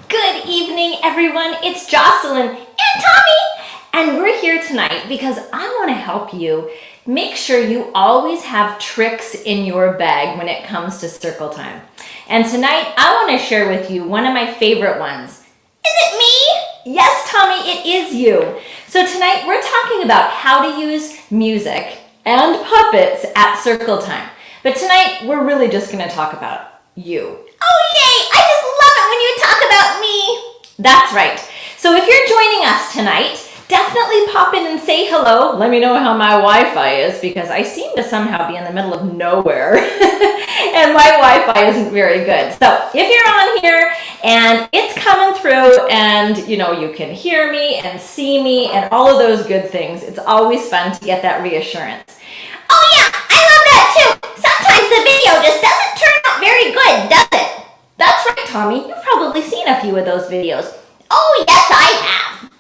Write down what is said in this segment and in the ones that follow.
Good evening, everyone. It's Jocelyn and Tommy, and we're here tonight because I want to help you make sure you always have tricks in your bag when it comes to circle time. And tonight, I want to share with you one of my favorite ones. Is it me? Yes, Tommy, it is you. So tonight, we're talking about how to use music and puppets at circle time. But tonight, we're really just going to talk about you. Oh, yay! I just love it when you talk about me. That's right. So if you're joining us tonight, definitely pop in and say hello. Let me know how my Wi-Fi is because I seem to somehow be in the middle of nowhere and my Wi-Fi isn't very good. So if you're on here and it's coming through and you can hear me and see me and all of those good things, it's always fun to get that reassurance. Oh yeah, I love that too. Sometimes the video just doesn't turn out very good, does it? That's right, Tommy. You've probably seen a few of those videos. Oh yes, I have.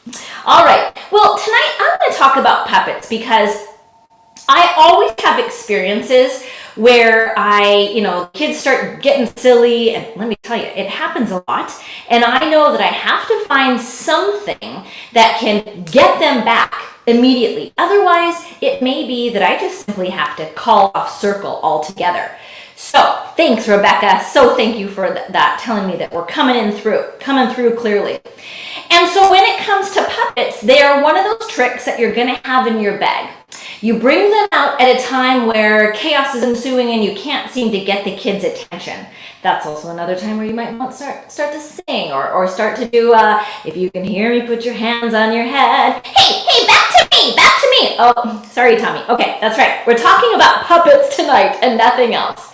All right. Well, tonight I'm going to talk about puppets because I always have experiences where kids start getting silly, and let me tell you, it happens a lot, and I know that I have to find something that can get them back immediately. Otherwise, it may be that I just simply have to call off circle altogether. So, thanks, Rebecca. So thank you for that, telling me that we're coming through clearly. And so when it comes to puppets, they are one of those tricks that you're going to have in your bag. You bring them out at a time where chaos is ensuing and you can't seem to get the kids' attention. That's also another time where you might want to start to sing or start to do, if you can hear me, put your hands on your head. Hey, back to me. Oh, sorry, Tommy. Okay, that's right. We're talking about puppets tonight and nothing else.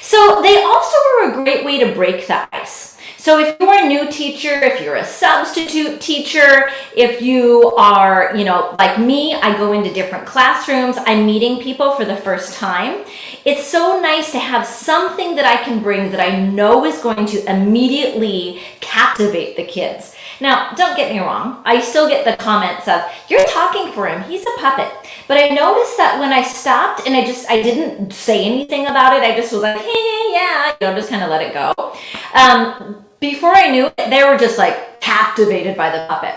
So they also are a great way to break the ice. So if you're a new teacher, if you're a substitute teacher, if you are, like me, I go into different classrooms, I'm meeting people for the first time. It's so nice to have something that I can bring that I know is going to immediately captivate the kids. Now, don't get me wrong, I still get the comments of, you're talking for him, he's a puppet. But I noticed that when I stopped and I didn't say anything about it, I just was like, hey, yeah, just kind of let it go. Before I knew it, they were just like captivated by the puppet.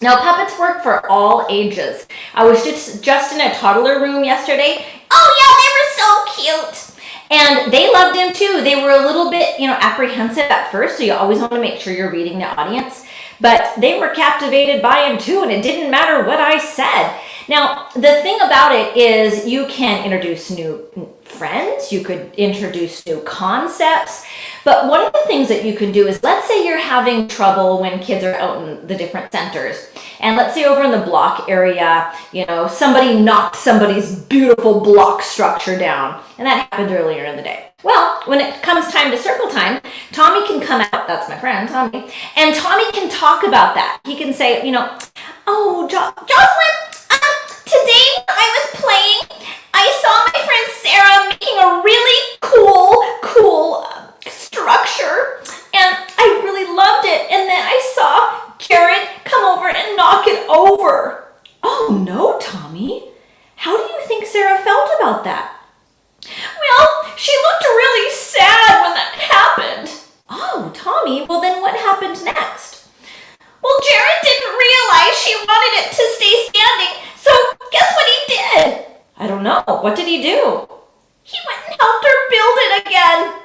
Now, puppets work for all ages. I was just in a toddler room yesterday. Oh yeah, they were so cute. And they loved him too. They were a little bit, apprehensive at first, so you always want to make sure you're reading the audience. But they were captivated by him too, and it didn't matter what I said. Now, the thing about it is you can introduce new friends, you could introduce new concepts, but one of the things that you can do is, let's say you're having trouble when kids are out in the different centers, and let's say over in the block area, somebody knocked somebody's beautiful block structure down, and that happened earlier in the day. Well, when it comes time to circle time, Tommy can come out, that's my friend, Tommy, and Tommy can talk about that. He can say, oh, Jocelyn, today when I was playing, I saw my friend Sarah making a really cool structure, and I really loved it. And then I saw Jared come over and knock it over. Oh no, Tommy. How do you think Sarah felt about that? Well, she looked really sad when that happened. Oh, Tommy, well then what happened next? Well, Jared didn't realize she wanted it to stay standing, so guess what he did? I don't know. What did he do? He went and helped her build it again.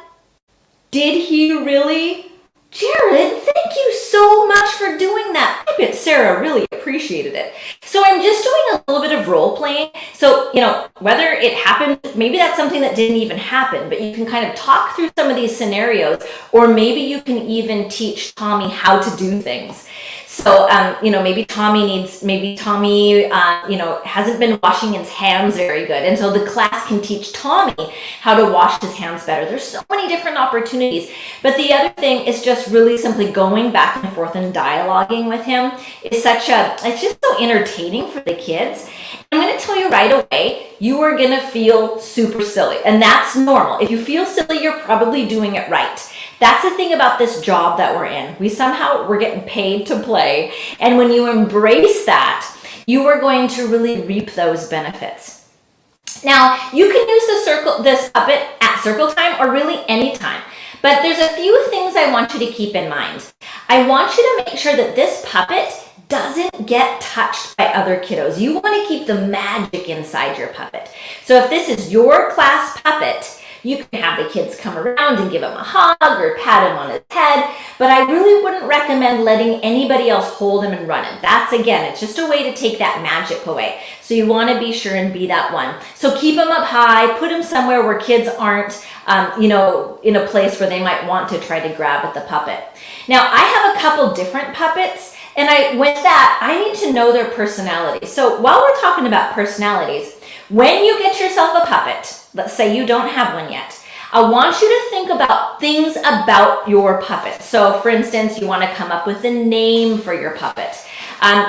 Did he really? Jared, thank you so much for doing that. I bet Sarah really appreciated it. So I'm just doing a little bit of role playing. So, whether it happened, maybe that's something that didn't even happen, but you can kind of talk through some of these scenarios, or maybe you can even teach Tommy how to do things. So, maybe Tommy hasn't been washing his hands very good. And so the class can teach Tommy how to wash his hands better. There's so many different opportunities. But the other thing is just really simply going back and forth and dialoguing with him is it's just so entertaining for the kids. I'm going to tell you right away, you are going to feel super silly. And that's normal. If you feel silly, you're probably doing it right. That's the thing about this job that we're in. We're getting paid to play. And when you embrace that, you are going to really reap those benefits. Now, you can use this puppet at circle time or really any time. But there's a few things I want you to keep in mind. I want you to make sure that this puppet doesn't get touched by other kiddos. You want to keep the magic inside your puppet. So if this is your class puppet, you can have the kids come around and give him a hug or pat him on his head, but I really wouldn't recommend letting anybody else hold him and run him. That's, again, it's just a way to take that magic away. So you want to be sure and be that one. So keep him up high, put him somewhere where kids aren't, in a place where they might want to try to grab at the puppet. Now, I have a couple different puppets, and with that, I need to know their personality. So while we're talking about personalities, when you get yourself a puppet, let's say you don't have one yet, I want you to think about things about your puppet. So for instance, you want to come up with a name for your puppet.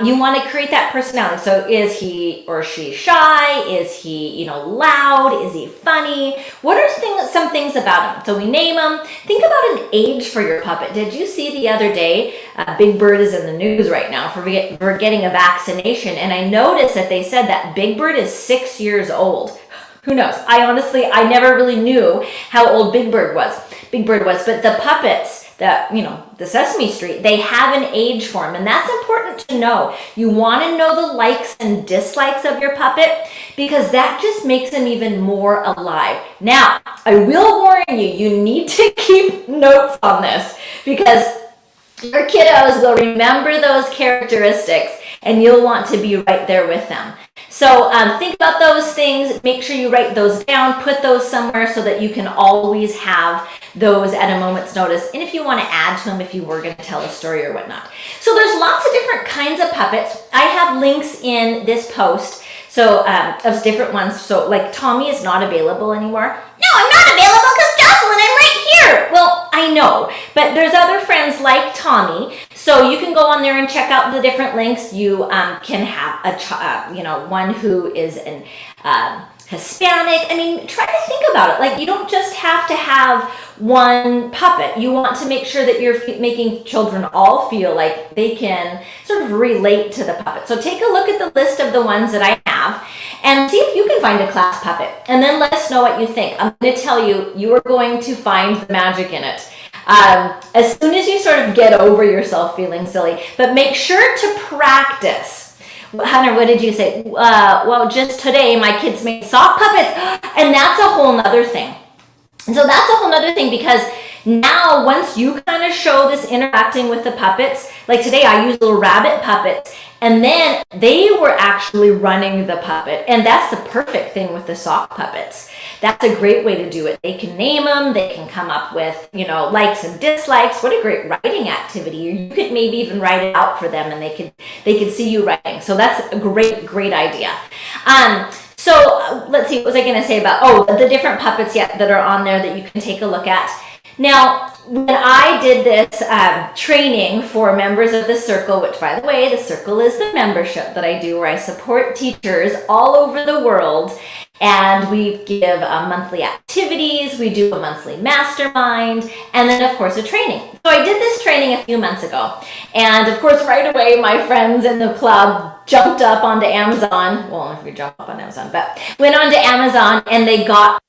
You want to create that personality. So is he or she shy? Is he, loud? Is he funny? What are some things about him? So we name him. Think about an age for your puppet. Did you see the other day, Big Bird is in the news right now for getting a vaccination. And I noticed that they said that Big Bird is 6 years old. Who knows? I never really knew how old Big Bird was. But the puppets, the Sesame Street, they have an age for them, and that's important to know. You want to know the likes and dislikes of your puppet because that just makes them even more alive. Now, I will warn you, you need to keep notes on this because your kiddos will remember those characteristics and you'll want to be right there with them. So think about those things, make sure you write those down, put those somewhere so that you can always have those at a moment's notice. And if you want to add to them, if you were going to tell a story or whatnot. So there's lots of different kinds of puppets. I have links in this post, so of different ones. So like Tommy is not available anymore. No, I'm not available because Jocelyn, I'm right here. Well, I know, but there's other friends like Tommy, so you can go on there and check out the different links. You can have one who is an Hispanic. I mean, try to think about it. Like, you don't just have to have one puppet. You want to make sure that you're making children all feel like they can sort of relate to the puppet. So take a look at the list of the ones that I have and see if you can find a class puppet. And then let us know what you think. I'm going to tell you, you are going to find the magic in it. As soon as you sort of get over yourself feeling silly, but make sure to practice. Hunter, what did you say? Well, just today my kids made sock puppets, and that's a whole nother thing. And so that's a whole nother thing because now once you kind of show this interacting with the puppets, like today I used little rabbit puppets, and then they were actually running the puppet, and that's the perfect thing with the sock puppets. That's a great way to do it. They can name them, they can come up with, likes and dislikes. What a great writing activity. You could maybe even write it out for them and they could see you writing. So that's a great idea. So let's see, what was I going to say about, the different puppets that are on there that you can take a look at. Now, when I did this training for members of the Circle, which by the way, the Circle is the membership that I do where I support teachers all over the world, and we give monthly activities, we do a monthly mastermind, and then of course a training. So I did this training a few months ago, and of course right away my friends in the club jumped up onto Amazon, well if we jump up on Amazon, but went onto Amazon and they got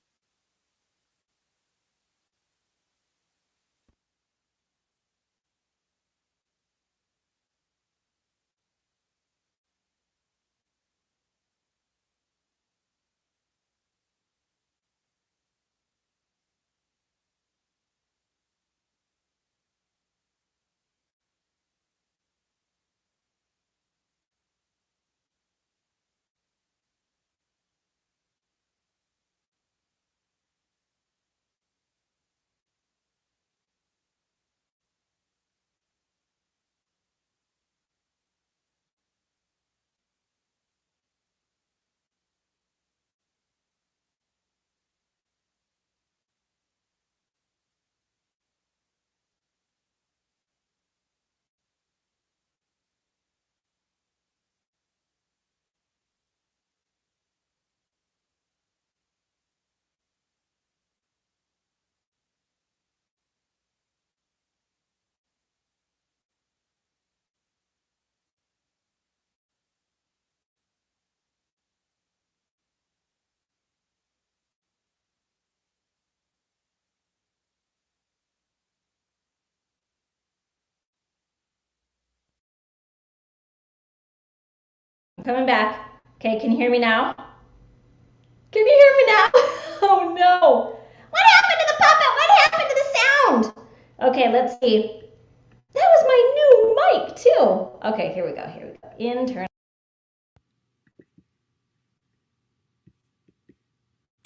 coming back. Okay, can you hear me now? Can you hear me now? Oh no. What happened to the puppet? What happened to the sound? Okay, let's see. That was my new mic too. Okay, here we go. Intern.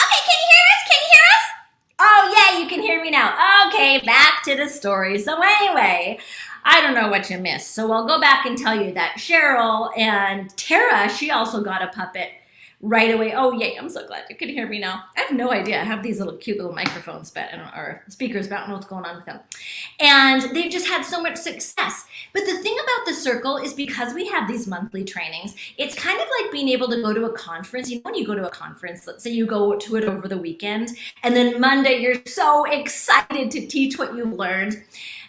Okay, can you hear us? Can you hear us? Oh yeah, you can hear me now. Okay, back to the story. So anyway, I don't know what you missed. So I'll go back and tell you that Cheryl and Tara, she also got a puppet right away. Oh yay, I'm so glad you can hear me now. I have no idea. I have these little cute little microphones, but or speakers, but I don't know what's going on with them. And they've just had so much success. But the thing about the circle is because we have these monthly trainings, it's kind of like being able to go to a conference. You know, when you go to a conference, let's say you go to it over the weekend, and then Monday you're so excited to teach what you've learned.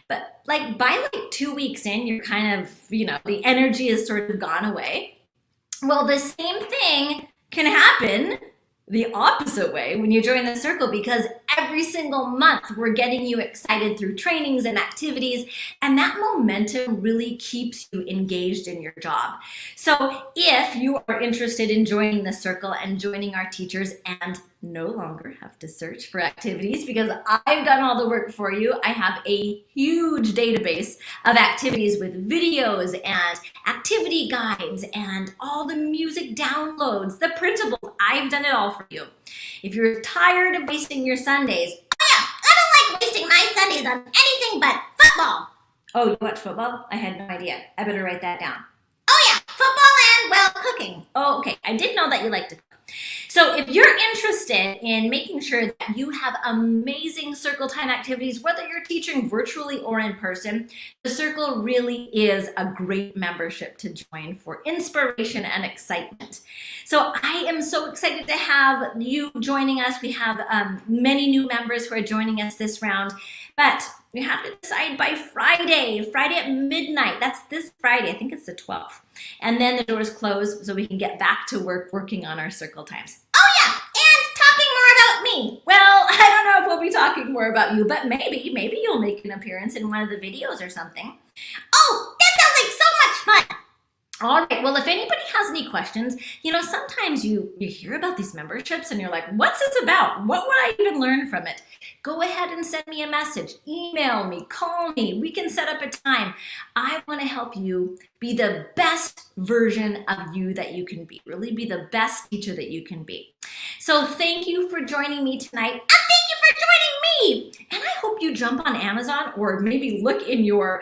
But like by like 2 weeks in, you're kind of, the energy has sort of gone away. Well, the same thing can happen the opposite way when you join the circle, because every single month we're getting you excited through trainings and activities, and that momentum really keeps you engaged in your job. So if you are interested in joining the circle and joining our teachers and no longer have to search for activities because I've done all the work for you, I have a huge database of activities with videos and activity guides and all the music downloads, the printables. I've done it all for you. If you're tired of wasting your Sundays, I don't like wasting my Sundays on anything but football. oh, you watch football? I had no idea. I better write that down. Oh yeah, football and, well, cooking. Oh, okay. I did know that you liked to cook. So if you're interested in making sure that you have amazing circle time activities, whether you're teaching virtually or in person, the circle really is a great membership to join for inspiration and excitement. So I am so excited to have you joining us. We have many new members who are joining us this round, but you have to decide by Friday at midnight. That's this Friday. I think it's the 12th. And then the doors close so we can get back to work working on our circle times. Oh yeah, and talking more about me. Well, I don't know if we'll be talking more about you, but maybe you'll make an appearance in one of the videos or something. Oh, that sounds like so much fun. All right, well, if anybody has any questions, sometimes you hear about these memberships and you're like, what's this about? What would I even learn from it? Go ahead and send me a message, email me, call me. We can set up a time. I want to help you be the best version of you that you can be, really be the best teacher that you can be. So thank you for joining me tonight. And thank you for joining me. And I hope you jump on Amazon or maybe look in your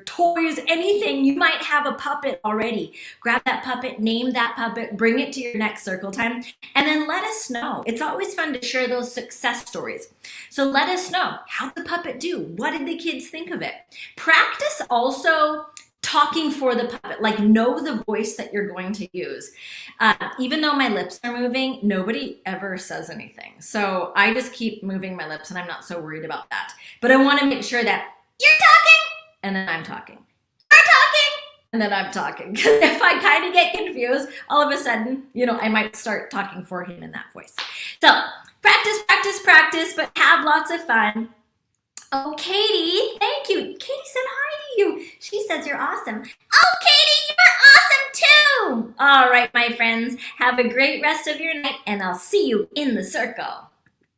toys, anything. You might have a puppet already. Grab that puppet, name that puppet, bring it to your next circle time, and then let us know. It's always fun to share those success stories. So let us know, how'd the puppet do? What did the kids think of it? Practice also talking for the puppet, like know the voice that you're going to use. Even though my lips are moving, nobody ever says anything. So I just keep moving my lips and I'm not so worried about that. But I want to make sure that you're talking, and then I'm talking. you're talking, and then I'm talking. Because if I kind of get confused, all of a sudden, I might start talking for him in that voice. So practice, but have lots of fun. Oh, Katie, thank you. Katie said hi to you. She says you're awesome. Oh, Katie, you're awesome too. All right, my friends, have a great rest of your night, and I'll see you in the circle.